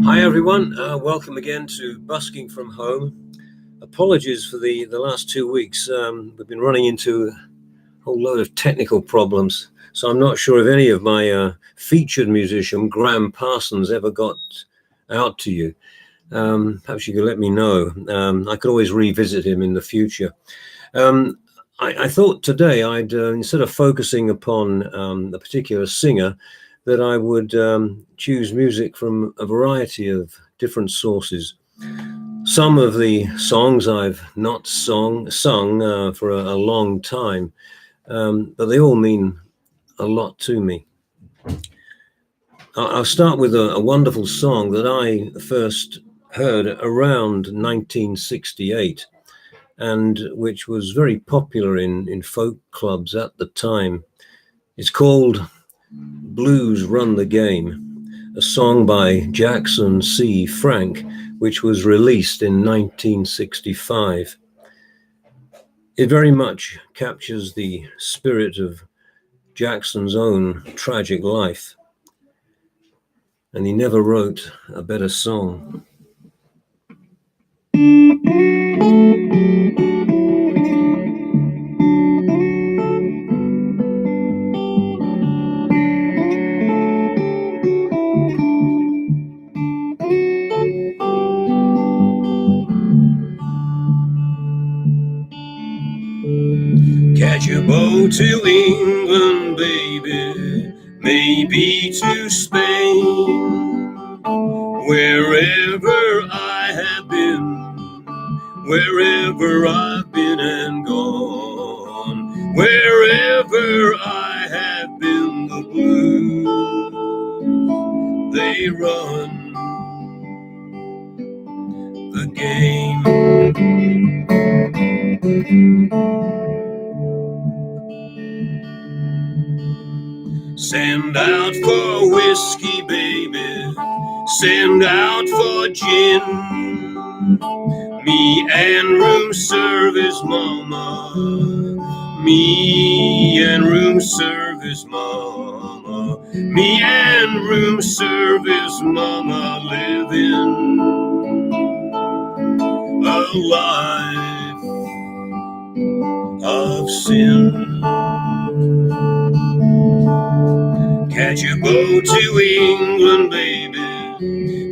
Hi everyone, welcome again to Busking from Home. Apologies for the last 2 weeks. We've been running into a whole load of technical problems, so I'm not sure if any of my featured musician, Graham Parsons, ever got out to you. Perhaps you could let me know. I could always revisit him in the future. I thought today I'd, instead of focusing upon a particular singer, that I would choose music from a variety of different sources. Some of the songs I've not sung for a long time, but they all mean a lot to me. I'll start with a wonderful song that I first heard around 1968, and which was very popular in folk clubs at the time. It's called Blues Run the Game, a song by Jackson C. Frank, which was released in 1965. It very much captures the spirit of Jackson's own tragic life, and he never wrote a better song. Catch a boat to England, baby, maybe to Spain. Wherever I have been, wherever I've been and gone, wherever I have been, the blues, they run the game. Send out for whiskey, baby, send out for gin. Me and room service mama, me and room service mama, me and room service mama, living a life of sin. Catch a boat to England, baby,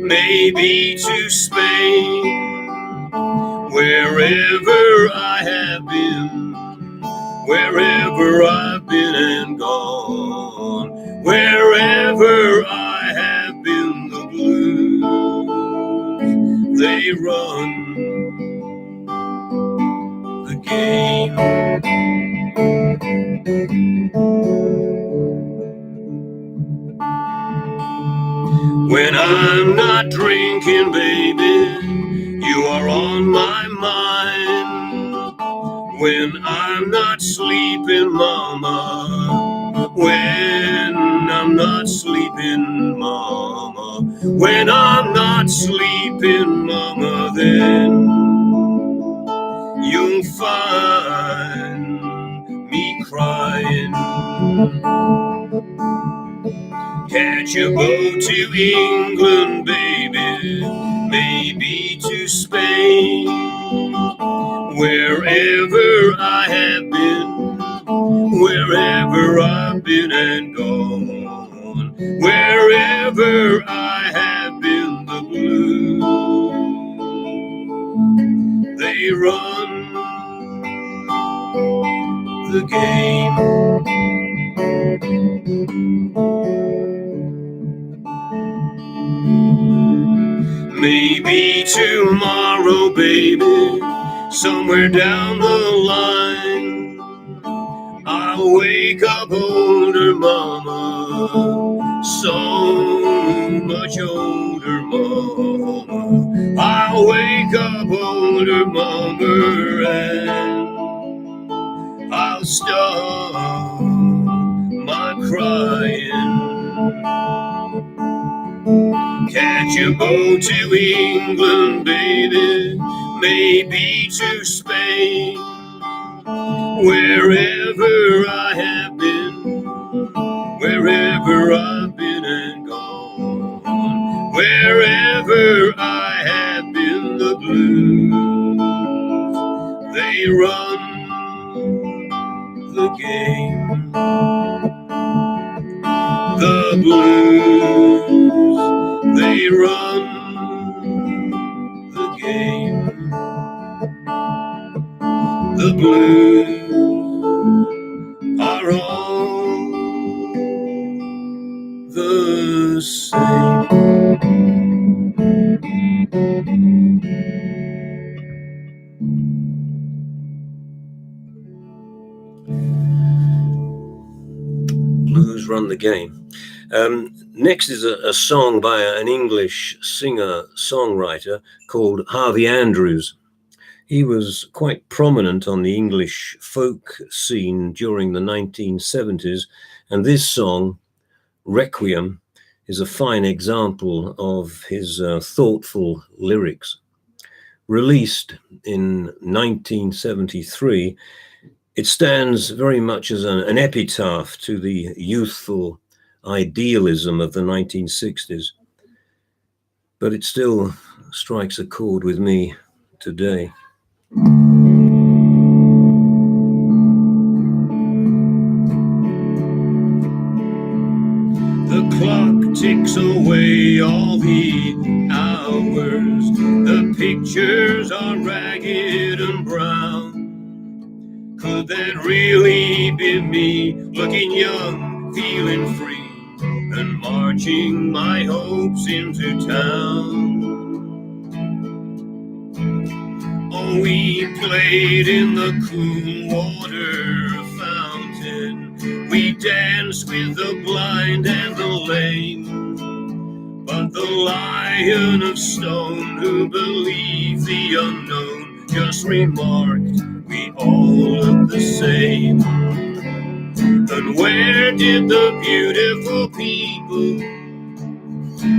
maybe to Spain. Wherever I have been, wherever I've been and gone, wherever I have been, the blues, they run the game. When I'm not drinking, baby, you are on my mind. When I'm not sleeping, mama, when I'm not sleeping, mama, when I'm not sleeping, mama, then you'll find me crying. Catch a boat to England, baby, maybe to Spain. Wherever I have been, wherever I've been and gone, wherever I have been, the blues, they run the game. Maybe tomorrow, baby, somewhere down the line, I'll wake up older, mama, so much older, mama. I'll wake up older, mama, and I'll stop my crying. Catch a boat to England, baby, maybe to Spain. Wherever I have been, the game. The blues, they run the game. The blues are all the same. Blues run the game. Next is a song by an English singer-songwriter called Harvey Andrews. He was quite prominent on the English folk scene during the 1970s, and this song, Requiem, is a fine example of his thoughtful lyrics. Released in 1973, it stands very much as an epitaph to the youthful idealism of the 1960s, but it still strikes a chord with me today. The clock ticks away all the hours. The pictures are ragged and brown. Could that really be me, looking young, feeling free, and marching my hopes into town? Oh, we played in the cool water fountain. We danced with the blind and the lame. But the lion of stone who believed the unknown just remarked, we all look the same. And where did the beautiful people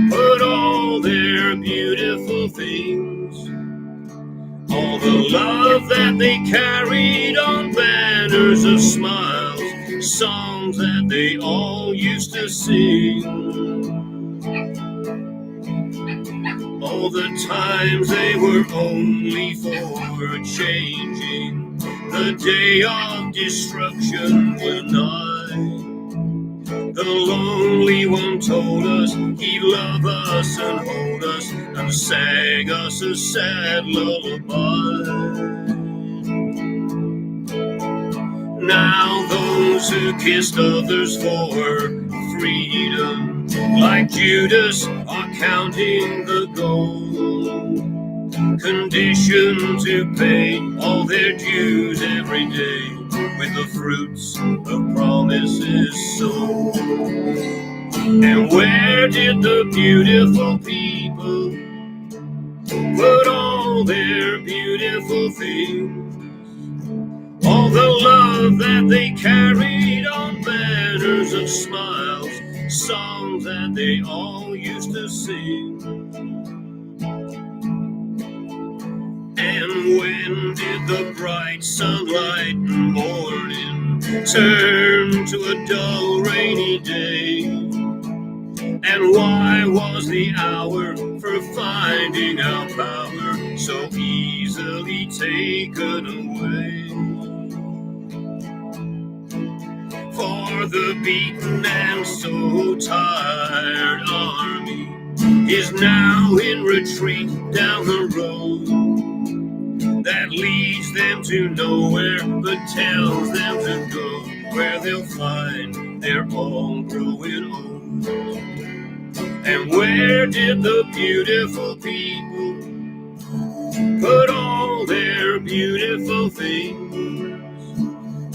put all their beautiful things? All the love that they carried on banners of smiles, songs that they all used to sing. All the times they were only for changing. The day of destruction was nigh. The lonely one told us he'd love us and hold us, and sang us a sad lullaby. Now those who kissed others for freedom, like Judas, are counting the gold, conditioned to pay all their dues every day with the fruits of promises sown. And where did the beautiful people put all their beautiful things? All the love that they carried on banners of smiles, songs that they all used to sing. And when did the bright sunlight morning turn to a dull rainy day? And why was the hour for finding our power so easily taken away? For the beaten and so tired army is now in retreat down the road that leads them to nowhere but tells them to go where they'll find they're all growing old. And where did the beautiful people put all their beautiful things?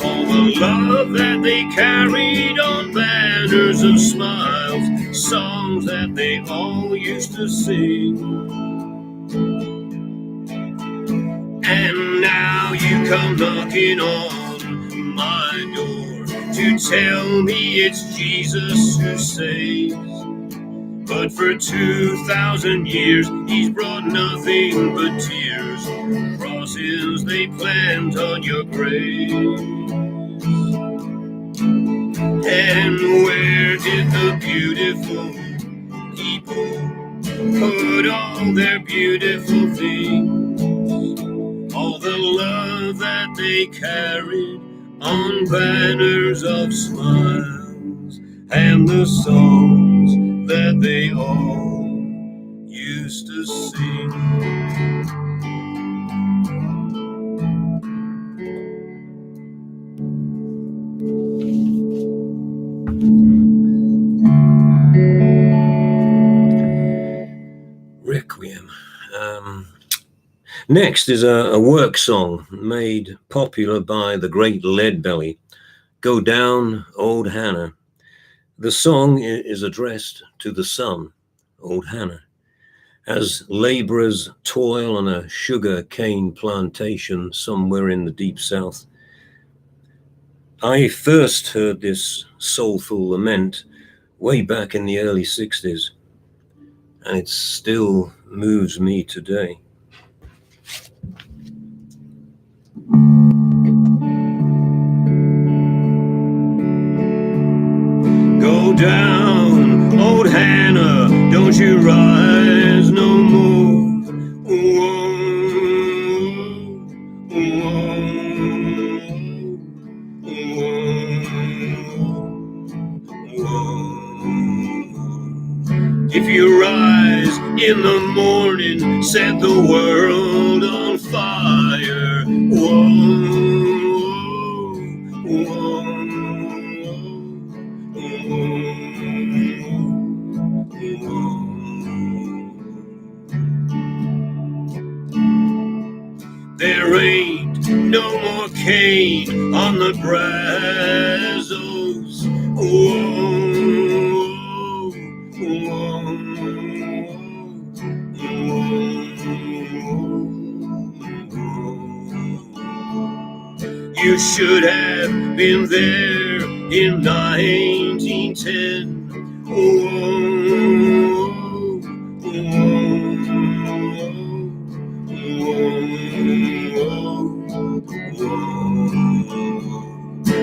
All the love that they carried on banners of smiles, songs that they all used to sing. And now you come knocking on my door to tell me it's Jesus who saves. But for 2,000 years he's brought nothing but tears, crosses they plant on your grave. And where did the beautiful people put all their beautiful things? All the love that they carried on banners of smiles and the songs that they all used to sing. Requiem. Next is a work song made popular by the great Leadbelly, Go Down, Old Hannah. The song is addressed to the sun, Old Hannah, as laborers toil on a sugar cane plantation somewhere in the deep south. I first heard this soulful lament way back in the early 60s, and it still moves me today. Go down, old Hannah, don't you rise no more. If you rise in the morning, set the world on fire. There ain't no more cane on the brazos. You should have been there in 1910.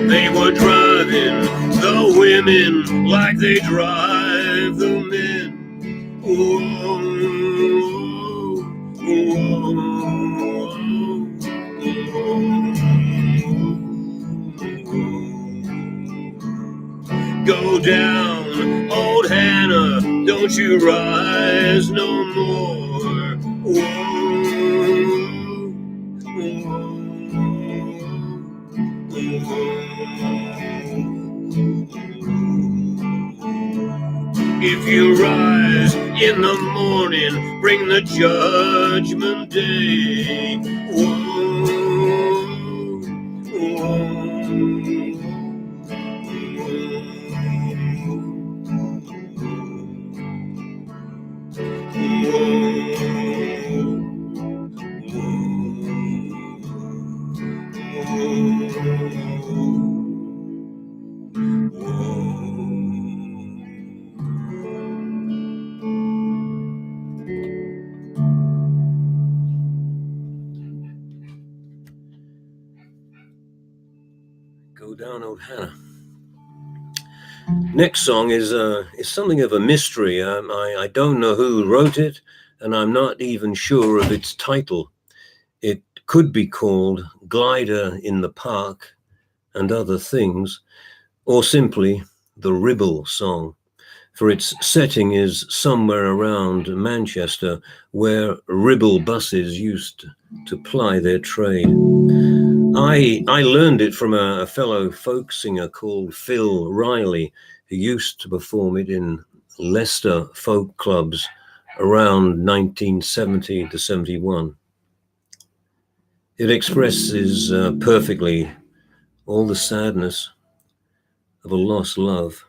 They were driving the women like they drive the men. Go down, old Hannah, don't you rise no more. If you rise in the morning, bring the judgment day. Go down, old Hannah. Next song is something of a mystery. I don't know who wrote it, and I'm not even sure of its title. It could be called Glider in the Park and Other Things, or simply the Ribble Song, for its setting is somewhere around Manchester, where Ribble buses used to ply their trade. I learned it from a fellow folk singer called Phil Riley, who used to perform it in Leicester folk clubs around 1970 to 71. It expresses perfectly all the sadness of a lost love.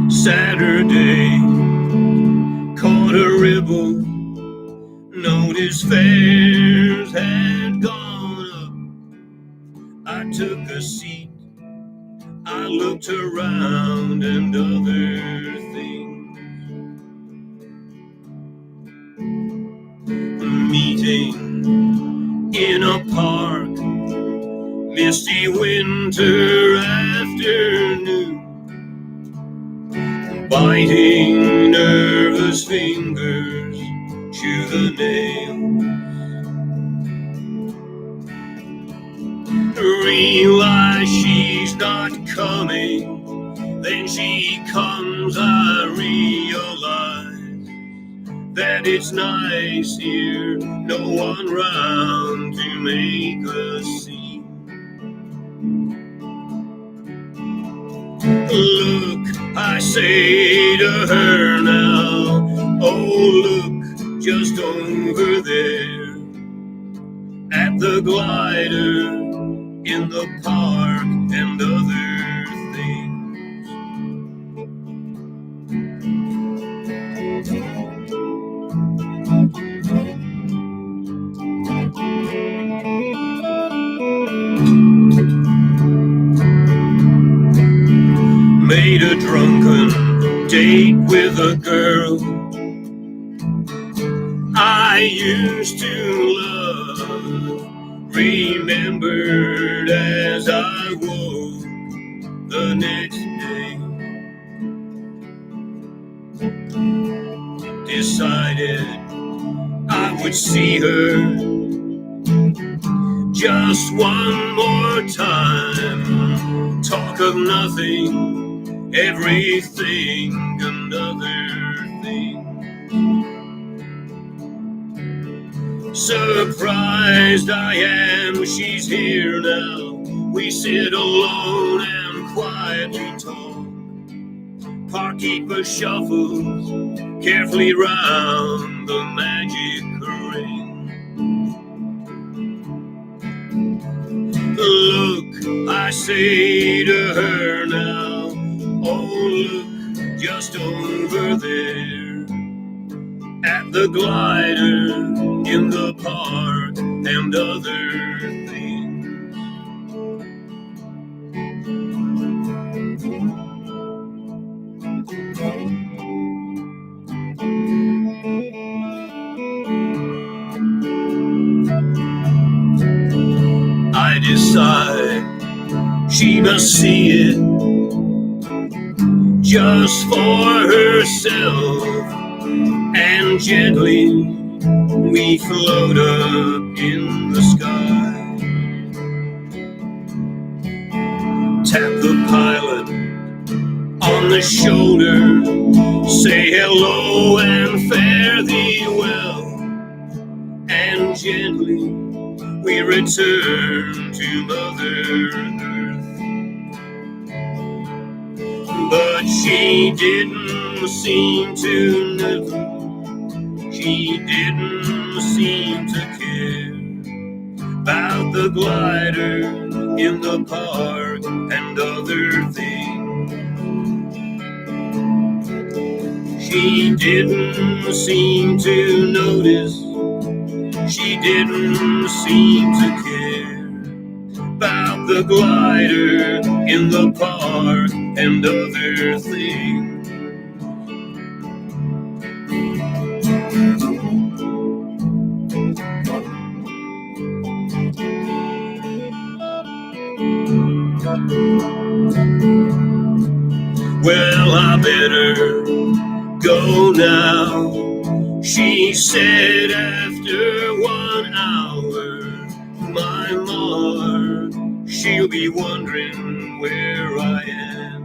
Saturday, caught a ribble, noticed fares had gone up. I took a seat, I looked around and other things. A meeting in a park, misty winter afternoon. biting nervous fingers chew the nail. Realize she's not coming, then she comes. I realize that it's nice here, no one round to make a scene. Look, I say to her now, oh look, just over there at the glider in the park and other things. Made a drunken date with a girl I used to love, remembered as I woke the next day. Decided I would see her just one more time. Talk of nothing, everything, another thing. Surprised I am, she's here now. We sit alone and quietly talk. Parkkeeper shuffles carefully round the magic ring. Look, I say to her now, oh look, just over there at the glider in the park and other things. I decide she must see it just for herself, and gently we float up in the sky. Tap the pilot on the shoulder, say hello and fare thee well, and gently we return to Mother Earth. But she didn't seem to know, she didn't seem to care about the glider in the park and other things. She didn't seem to notice, she didn't seem to care about the glider in the park and other things. Well, I better go now, she said after 1 hour. My Mar, she'll be wondering where I am.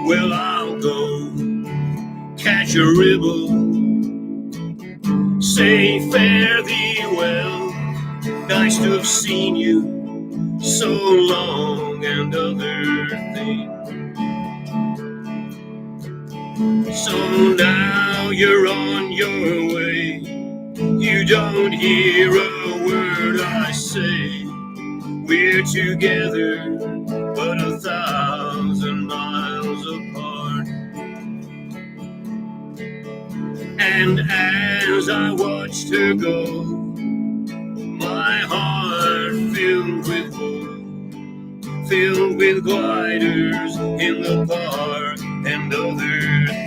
Well, I'll go catch a ribble, say fare thee well, nice to have seen you so long, and other things. So now you're on your way, you don't hear a word I say. We're together, but 1,000 miles apart. And as I watched her go, my heart filled with hope, filled with gliders in the park and other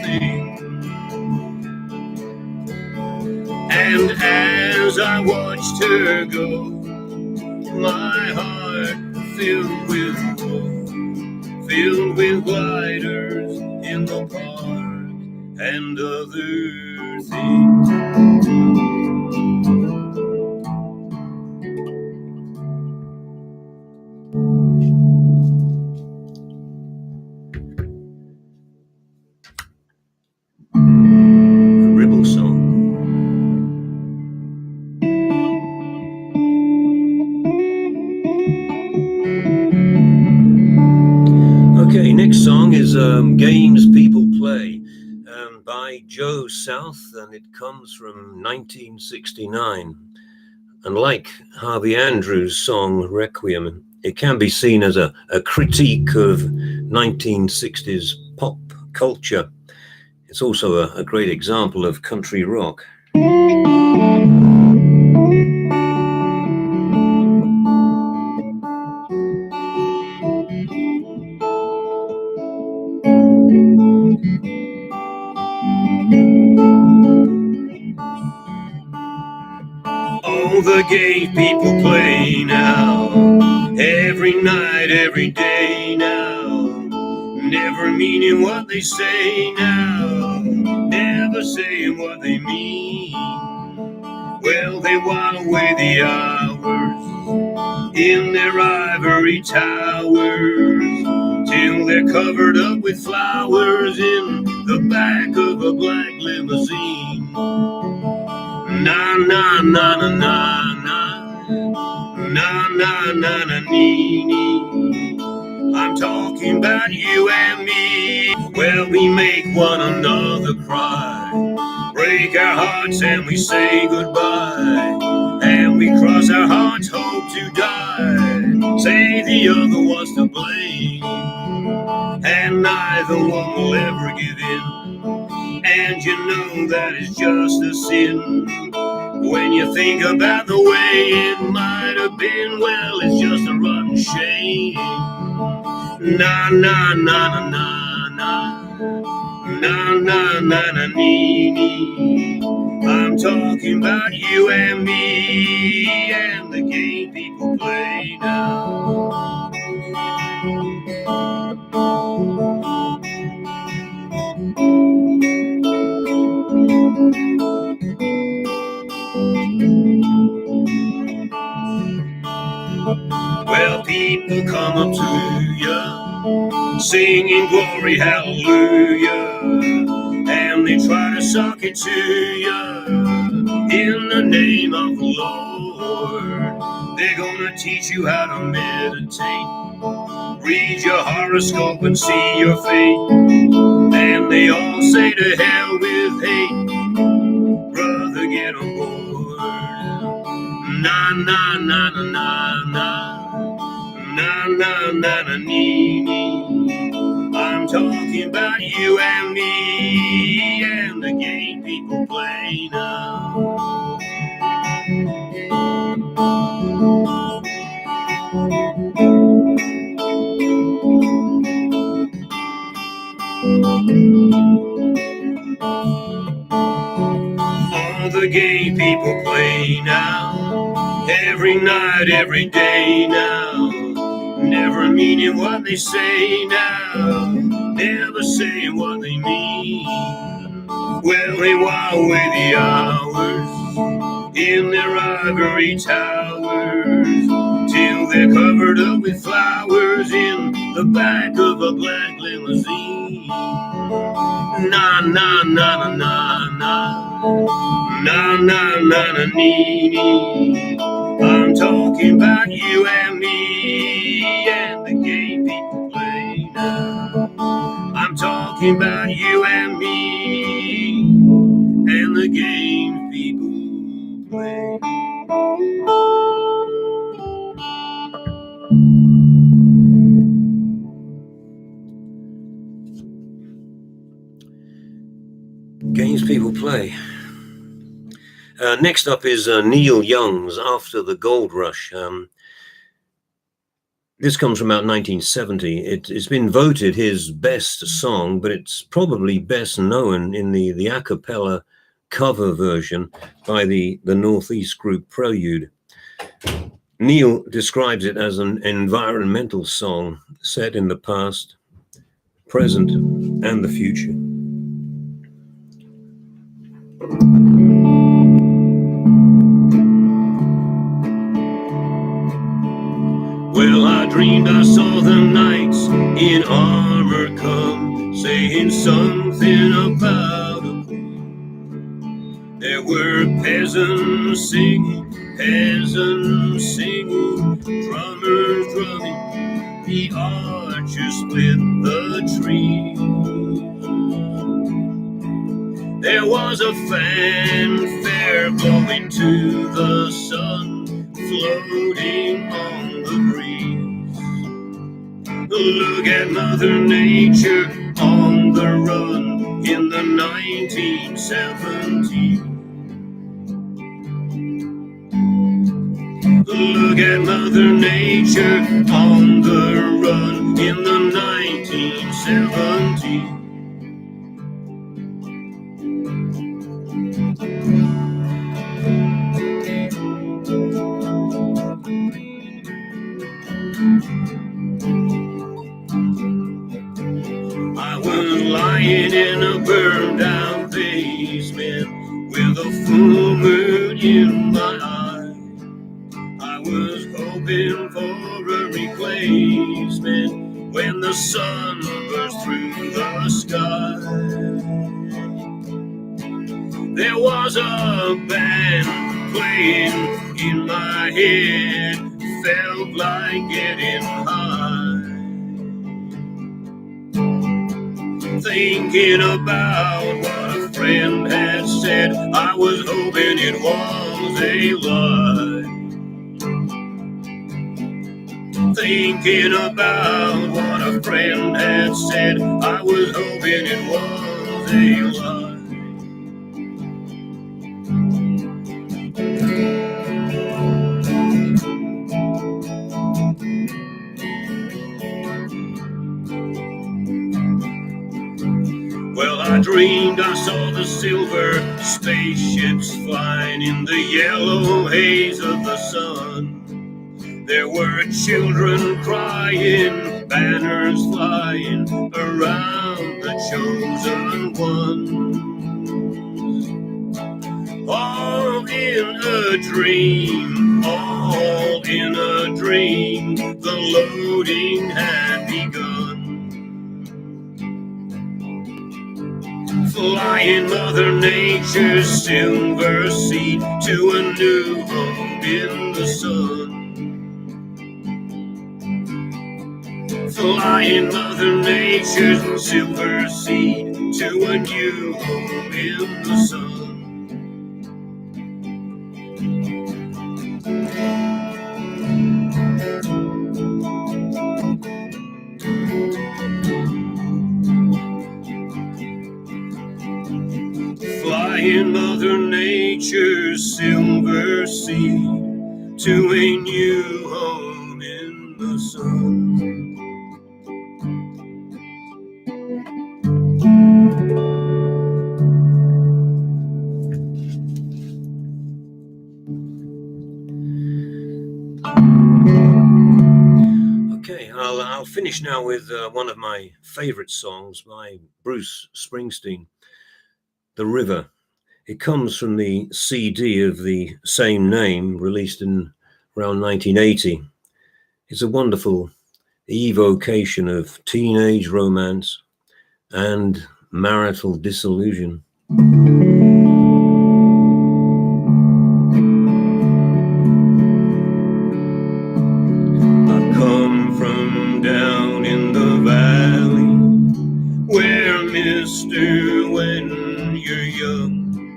things. And as I watched her go, my heart filled with hope, filled with gliders in the park and other things. A Ribble song. Okay, next song is Games People Play by Joe South, and it comes from 1969. And like Harvey Andrews' song Requiem, it can be seen as a critique of 1960s pop culture. It's also a great example of country rock. All the gay people play now, every night, every day now, never meaning what they say now, never saying what they mean. Well, they while away the hours in their ivory towers till they're covered up with flowers in the back of a black limousine. Na na na na na na na na na na nee. I'm talking about you and me. Well, we make one another cry, break our hearts and we say goodbye, and we cross our hearts, hope to die, say the other was to blame, and neither one will ever give in, and you know that is just a sin. When you think about the way it might have been, well, it's just a rotten shame. Na na na na na na na na na na nee. I'm talking about you and me and the game people play now. Well, people come up to you, singing glory, hallelujah, and they try to suck it to you in the name of the Lord. They're gonna teach you how to meditate, read your horoscope and see your fate, and they all say to hell with hate, brother, get on board. Na na na na na na na na na nee. I'm talking about you and me and the game people play now. All the gay people play now, every night, every day now, never meaning what they say now, never saying what they mean. Well, they while away the hours in their ivory towers till they're covered up with flowers in the back of a black limousine. Na na na na na na na na na nee. I'm talking about you and me and the gay people play now. I'm talking about you and me and the game people play. Games people play. Next up is Neil Young's After the Gold Rush. This comes from about 1970. It's been voted his best song, but it's probably best known in the a cappella cover version by the Northeast group Prelude. Neil describes it as an environmental song set in the past, present, and the future. Well, I dreamed I saw the knights in armor come, saying something about a queen. There were peasants singing, drummers drumming. The archers split the tree. There was a fanfare blowing to the sun, floating on the breeze. Look at Mother Nature on the run in the 1970s. Look at Mother Nature on the run in the 1970s. I was lying in a burned out basement with a full moon in my eye. I was hoping for a replacement when the sun burst through the sky. There was a band playing in my head, felt like getting high. Thinking about what a friend had said, I was hoping it was a lie. Thinking about what a friend had said, I was hoping it was a lie. Well, I dreamed I saw the silver spaceships flying in the yellow haze of the sun. There were children crying, banners flying around the chosen one. All in a dream, all in a dream, the loading had begun. Flying Mother Nature's silver seed to a new home in the sun. Flying Mother Nature's silver seed to a new home in the sun. Flying Mother Nature's silver seed to a new home in the sun. Okay, I'll finish now with one of my favorite songs by Bruce Springsteen, The River. It comes from the CD of the same name, released in around 1980. It's a wonderful evocation of teenage romance and marital disillusion. I've come from down in the valley where, mister, when you're young,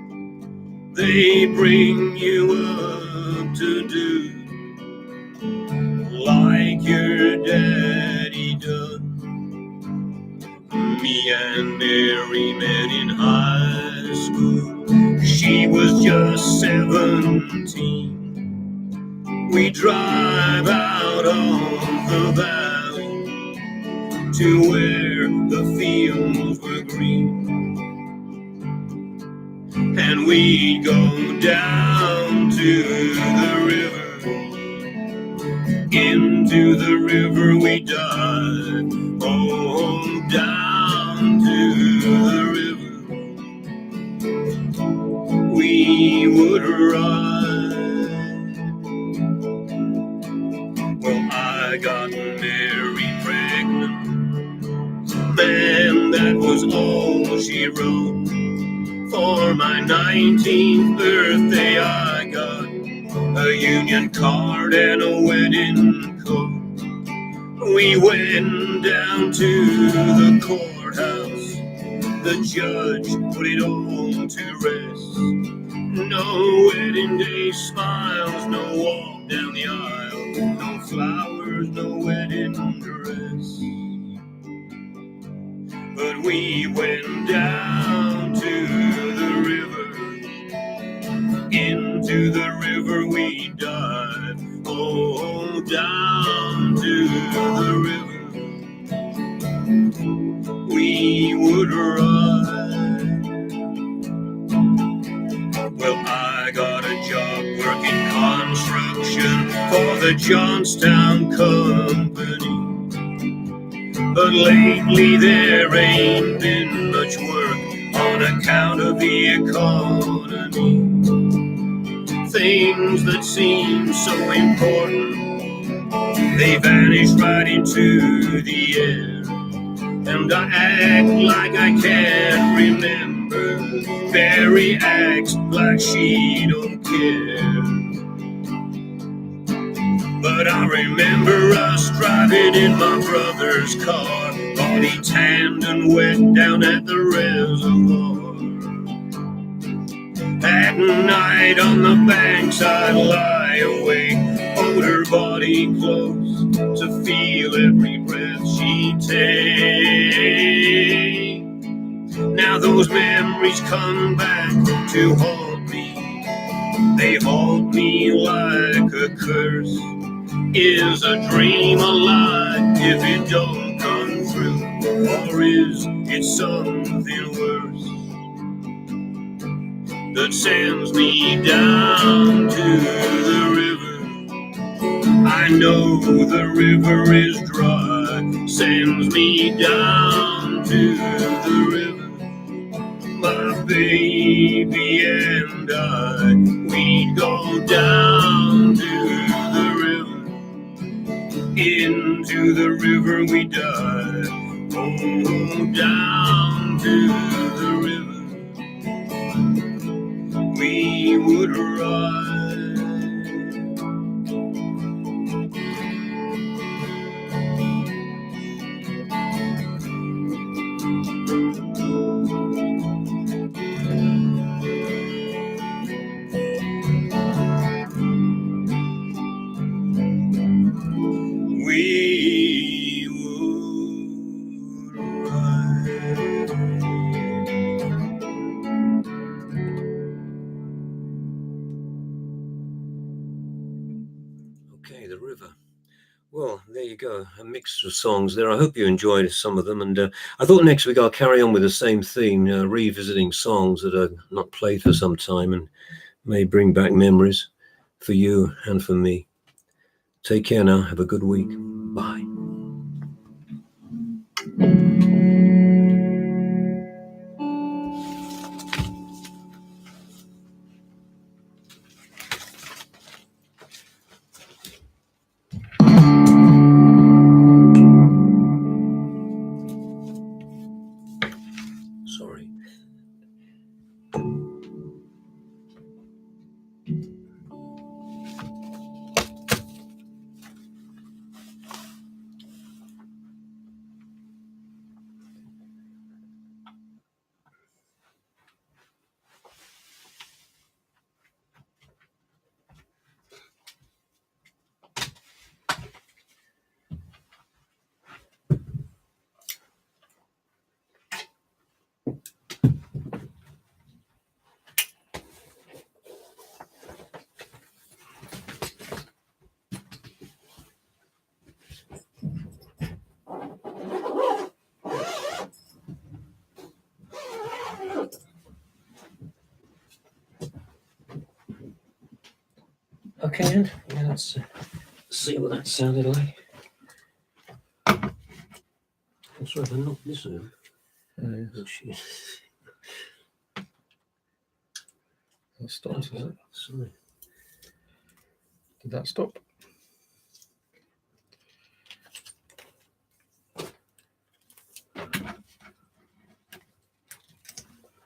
they bring you up to do like your daddy done. Me and Mary met in high school. She was just 17. We drive out of the valley to where the fields were green. And we'd go down to the river. Into the river we dive. Oh, down was all she wrote. For my 19th birthday I got a union card and a wedding coat. We went down to the courthouse. The judge put it all to rest. No wedding day smiles, no walk down the aisle, no flowers, no wedding dress. But we went down to the river, into the river we dive. Oh, down to the river we would ride. Well, I got a job working construction for the Johnstown Company. But lately there ain't been much work on account of the economy. Things that seem so important, they vanish right into the air. And I act like I can't remember. Barry acts like she don't care. But I remember us driving in my brother's car, body tanned and wet down at the reservoir. At night on the banks I'd lie awake, hold her body close to feel every breath she'd take. Now those memories come back to haunt me. They haunt me like a curse. Is a dream a lie if it don't come true? Or is it something worse that sends me down to the river? I know the river is dry, sends me down to the river. My baby and I, we'd go down to the river. Into the river we dive. Oh, down to the river we would ride. We would ride. Okay, the river. Well, there you go, a mix of songs there. I hope you enjoyed some of them. And I thought next week I'll carry on with the same theme, revisiting songs that are not played for some time and may bring back memories for you and for me. Take care now. Have a good week. Bye. Sorry. Okay, then. Yeah, let's see what that sounded like. I'm sorry if I knocked this over. Oh, shit. That stopped, is it? Sorry. Did that stop?